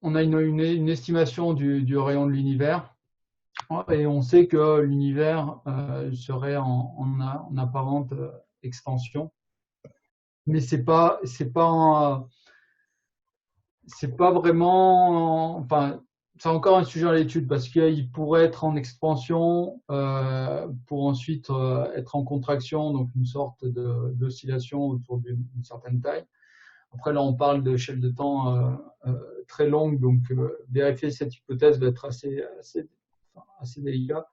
on a une estimation du rayon de l'univers et on sait que l'univers serait en apparente extension. Mais c'est pas vraiment, enfin, c'est encore un sujet à l'étude parce qu'il pourrait être en expansion pour ensuite être en contraction, donc une sorte d'oscillation autour d'une certaine taille. Après, là, on parle d'échelle de temps très longue, donc vérifier cette hypothèse va être assez délicat.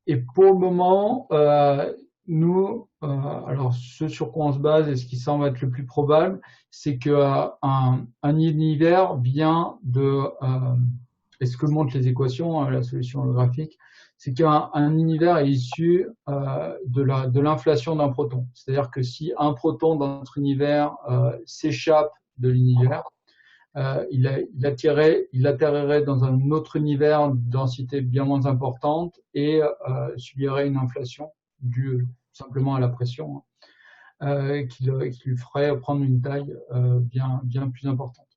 Et pour le moment, nous, alors ce sur quoi on se base et ce qui semble être le plus probable, c'est qu'un univers vient et ce que montrent les équations, la solution graphique, c'est qu'un univers est issu de l'inflation d'un proton. C'est-à-dire que si un proton dans notre univers s'échappe de l'univers, il atterrirait dans un autre univers de densité bien moins importante et subirait une inflation due simplement à la pression qui lui ferait prendre une taille bien plus importante.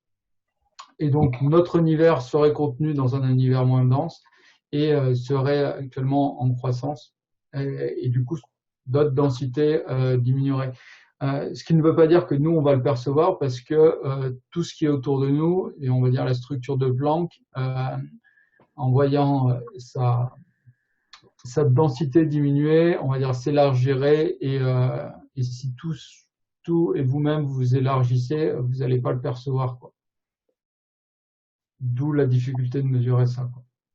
Et donc notre univers serait contenu dans un univers moins dense et serait actuellement en croissance et du coup d'autres densités diminueraient. Ce qui ne veut pas dire que nous, on va le percevoir parce que tout ce qui est autour de nous, et on va dire la structure de Planck, en voyant sa densité diminuer, on va dire s'élargirait et si tout et vous-même vous élargissez, vous n'allez pas le percevoir, quoi. D'où la difficulté de mesurer ça, quoi.